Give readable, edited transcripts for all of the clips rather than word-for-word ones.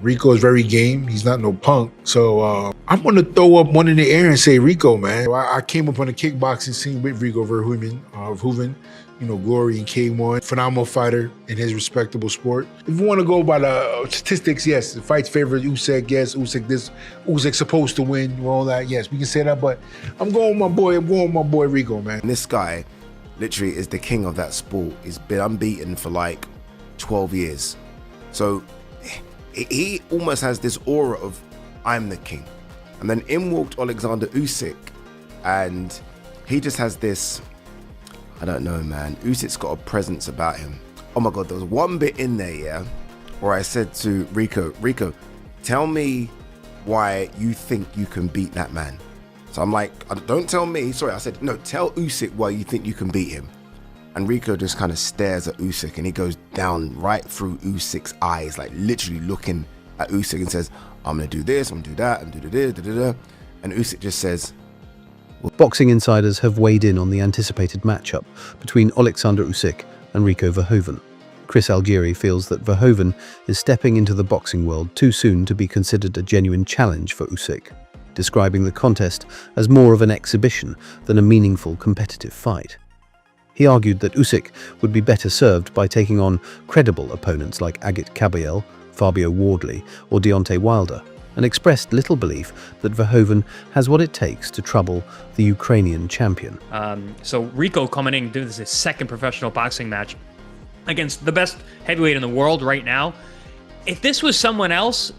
Rico is very game. He's not no punk. So I'm going to throw up one in the air and say Rico, man. I came up on the kickboxing scene with Rico Verhoeven, you know, Glory and K1. Phenomenal fighter in his respectable sport. If you want to go by the statistics, yes. The fight's favorite, Usyk, yes. Usyk's supposed to win, all that, yes. We can say that, but I'm going with my boy Rico, man. And this guy literally is the king of that sport. He's been unbeaten for like 12 years. So he almost has this aura of, I'm the king. And then in walked Oleksandr Usyk, and he just has this, I don't know, man. Usyk's got a presence about him. Oh my God, there was one bit in there, yeah, where I said to Rico, tell me why you think you can beat that man. So I'm like, don't tell me, sorry, I said, no, tell Usyk why you think you can beat him. And Rico just kind of stares at Usyk, and he goes down right through Usyk's eyes, like literally looking at Usyk, and says, I'm gonna do this, I'm gonna do that, I'm gonna do this, and Usyk just says, Boxing insiders have weighed in on the anticipated matchup between Oleksandr Usyk and Rico Verhoeven. Chris Algieri feels that Verhoeven is stepping into the boxing world too soon to be considered a genuine challenge for Usyk, describing the contest as more of an exhibition than a meaningful competitive fight. He argued that Usyk would be better served by taking on credible opponents like Agit Kabayel, Fabio Wardley, or Deontay Wilder, and expressed little belief that Verhoeven has what it takes to trouble the Ukrainian champion. So Rico coming in doing his second professional boxing match against the best heavyweight in the world right now. If this was someone else,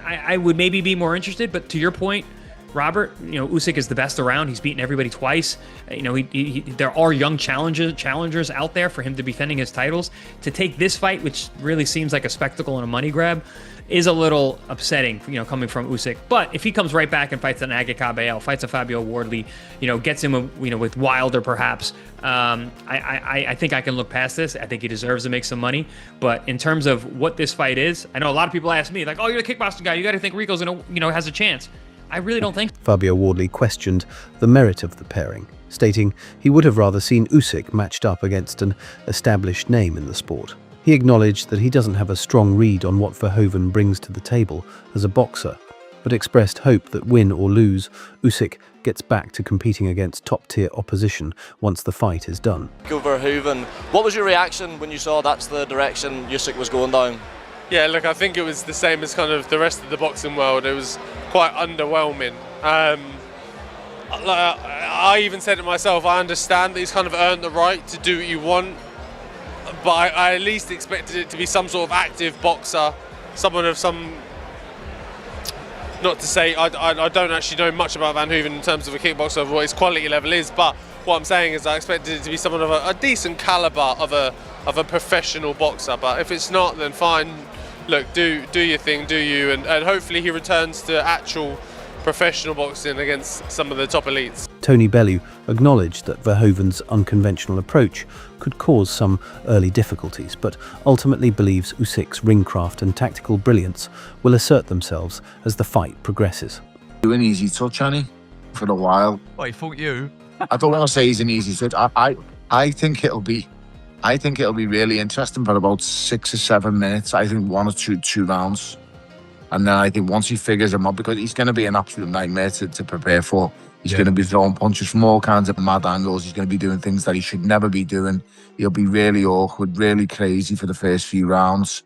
I would maybe be more interested, but to your point, Robert, you know, Usyk is the best around. He's beaten everybody twice. You know, there are young challengers out there for him to be defending his titles. To take this fight, which really seems like a spectacle and a money grab, is a little upsetting, you know, coming from Usyk. But if he comes right back and fights an Agit Kabayel, fights a Fabio Wardley, you know, gets him, you know, with Wilder perhaps, I think I can look past this. I think he deserves to make some money. But in terms of what this fight is, I know a lot of people ask me, like, oh, you're the kickboxing guy, you got to think Rico's gonna, you know, has a chance. I really don't think. Fabio Wardley questioned the merit of the pairing, stating he would have rather seen Usyk matched up against an established name in the sport. He acknowledged that he doesn't have a strong read on what Verhoeven brings to the table as a boxer, but expressed hope that win or lose, Usyk gets back to competing against top-tier opposition once the fight is done. Rico Verhoeven, what was your reaction when you saw that's the direction Usyk was going down? Yeah, look, I think it was the same as kind of the rest of the boxing world. It was quite underwhelming. I even said it myself, I understand that he's kind of earned the right to do what you want, but I at least expected it to be some sort of active boxer, someone of some, not to say, I don't actually know much about Verhoeven in terms of a kickboxer, of what his quality level is, but what I'm saying is I expected it to be someone of a decent caliber of a professional boxer. But if it's not, then fine. Look, do your thing, do you, and hopefully he returns to actual professional boxing against some of the top elites. Tony Bellew acknowledged that Verhoeven's unconventional approach could cause some early difficulties, but ultimately believes Usyk's ringcraft and tactical brilliance will assert themselves as the fight progresses. Do an easy touch, Annie, for a while. Wait, fuck you. I don't want to say he's an easy touch. I think it'll be really interesting for about 6 or 7 minutes. I think 1 or 2 rounds. And then I think once he figures him out, because he's going to be an absolute nightmare to prepare for. He's going to be throwing punches from all kinds of mad angles. He's going to be doing things that he should never be doing. He'll be really awkward, really crazy for the first few rounds.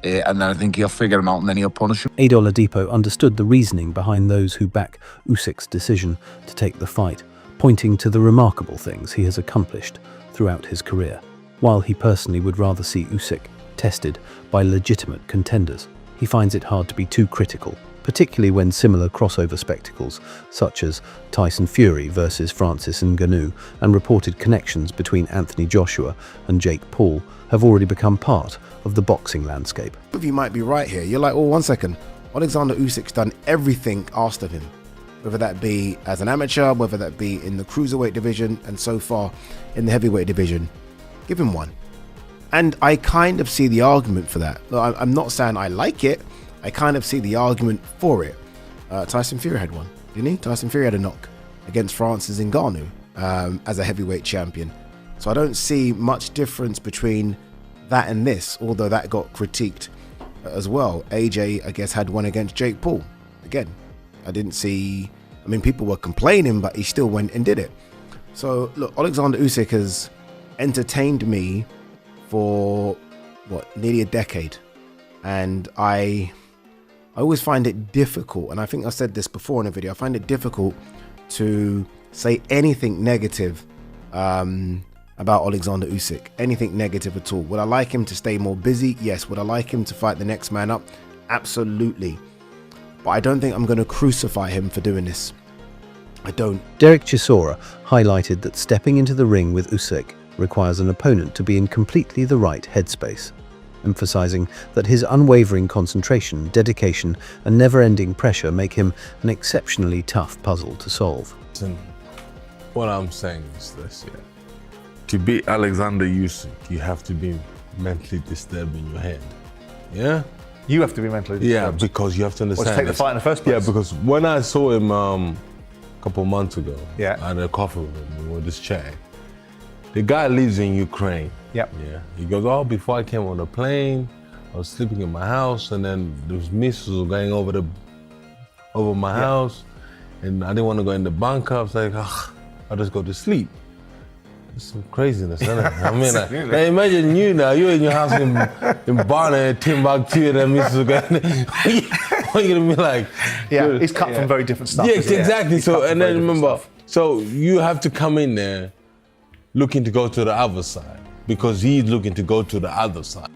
And then I think he'll figure him out and then he'll punish him. Ade Oladipo understood the reasoning behind those who back Usyk's decision to take the fight, pointing to the remarkable things he has accomplished throughout his career. While he personally would rather see Usyk tested by legitimate contenders, he finds it hard to be too critical, particularly when similar crossover spectacles such as Tyson Fury versus Francis Ngannou and reported connections between Anthony Joshua and Jake Paul have already become part of the boxing landscape. You might be right here. You're like, oh, 1 second. Oleksandr Usyk's done everything asked of him, whether that be as an amateur, whether that be in the cruiserweight division, and so far in the heavyweight division. Give him one. And I kind of see the argument for that. I'm not saying I like it. I kind of see the argument for it. Tyson Fury had one, didn't he? Tyson Fury had a knock against Francis Ngannou as a heavyweight champion. So I don't see much difference between that and this, although that got critiqued as well. AJ, I guess, had one against Jake Paul. Again, I didn't see, I mean, people were complaining, but he still went and did it. So look, Oleksandr Usyk has entertained me for what, nearly a decade. And I always find it difficult, and I think I said this before in a video, I find it difficult to say anything negative about Oleksandr Usyk, anything negative at all. Would I like him to stay more busy? Yes. Would I like him to fight the next man up? Absolutely. But I don't think I'm going to crucify him for doing this. I don't. Derek Chisora highlighted that stepping into the ring with Usyk requires an opponent to be in completely the right headspace, emphasizing that his unwavering concentration, dedication, and never-ending pressure make him an exceptionally tough puzzle to solve. Listen, what I'm saying is this, yeah. To beat Oleksandr Usyk, you have to be mentally disturbed in your head. Yeah? You have to be mentally disturbed. Yeah, because you have to understand. Or to take the fight in the first place. Yeah, because when I saw him a couple months ago, yeah, I had a coffee with him, we were just chatting. The guy lives in Ukraine. Yep. Yeah. He goes, oh, before I came on the plane, I was sleeping in my house, and then those missiles were going over my house, and I didn't want to go in the bunker. I was like, I'll just go to sleep. It's some craziness, isn't it? I mean, like, imagine you now, you're in your house in Barna, Timbuktu, and then missiles are going. What are you gonna be like? Yeah, he's cut from very different stuff. Yeah, exactly. So, and then remember, so you have to come in there looking to go to the other side, because he's looking to go to the other side.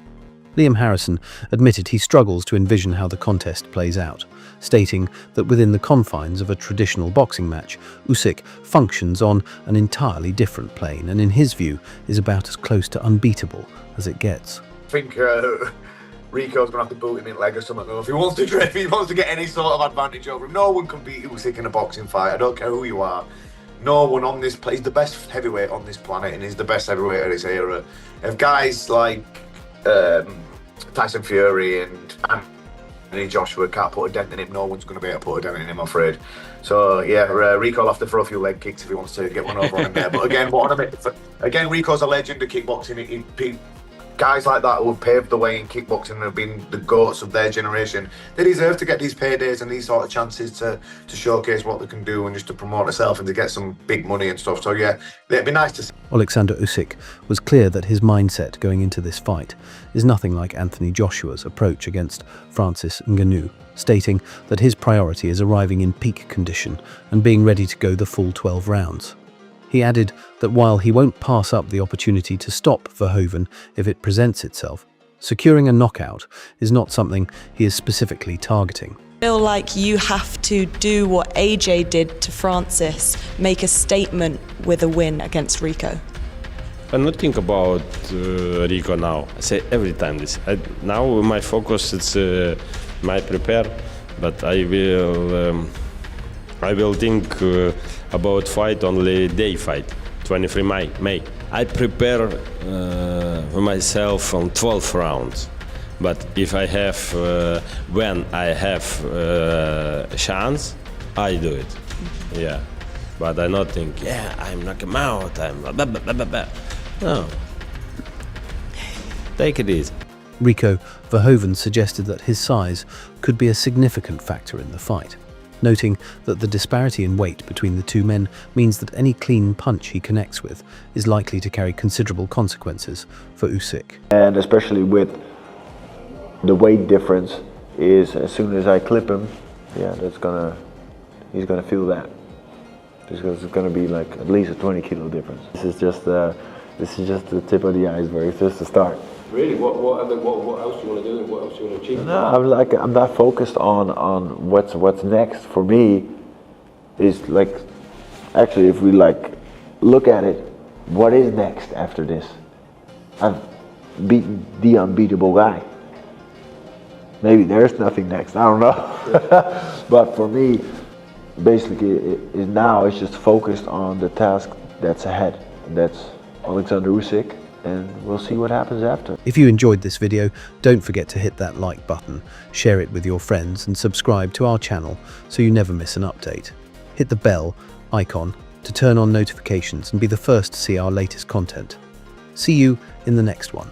Liam Harrison admitted he struggles to envision how the contest plays out, stating that within the confines of a traditional boxing match, Usyk functions on an entirely different plane and in his view is about as close to unbeatable as it gets. I think Rico's going to have to boot him in leg or something. If he wants to get any sort of advantage over him, no one can beat Usyk in a boxing fight. I don't care who you are. No one on this planet, he's the best heavyweight on this planet, and he's the best heavyweight of his era. If guys like Tyson Fury and Anthony Joshua can't put a dent in him, no one's going to be able to put a dent in him, I'm afraid. So yeah, Rico will have to throw a few leg kicks if he wants to get one over on him there. But again, Rico's a legend of kickboxing. Guys like that who have paved the way in kickboxing and have been the goats of their generation, they deserve to get these paydays and these sort of chances to showcase what they can do and just to promote themselves and to get some big money and stuff. So yeah, it'd be nice to see. Oleksandr Usyk was clear that his mindset going into this fight is nothing like Anthony Joshua's approach against Francis Ngannou, stating that his priority is arriving in peak condition and being ready to go the full 12 rounds. He added that while he won't pass up the opportunity to stop Verhoeven if it presents itself, securing a knockout is not something he is specifically targeting. I feel like you have to do what AJ did to Francis, make a statement with a win against Rico. I'm not think about Rico now. I say every time this. Now my focus is my prepare, but I will think about fight only day fight, 23 May. I prepare for myself on 12 rounds, but if I have, when I have a chance, I do it. Yeah, but I not think, yeah, I'm knock him out, I'm blah, blah, blah, blah, blah. No, take it easy. Rico Verhoeven suggested that his size could be a significant factor in the fight, noting that the disparity in weight between the two men means that any clean punch he connects with is likely to carry considerable consequences for Usyk. And especially with the weight difference, is as soon as I clip him, yeah, he's gonna feel that. Because it's gonna be like at least a 20 kilo difference. This is just the tip of the iceberg. It's just the start. Really? What else you want to do? What else you want to achieve? No, I'm not focused on what's next. For me, is like, actually, if we like look at it, what is next after this? I've beaten the unbeatable guy. Maybe there's nothing next. I don't know. But for me, basically, it's just focused on the task that's ahead. And that's Oleksandr Usyk. And we'll see what happens after. If you enjoyed this video, don't forget to hit that like button, share it with your friends and subscribe to our channel so you never miss an update. Hit the bell icon to turn on notifications and be the first to see our latest content. See you in the next one.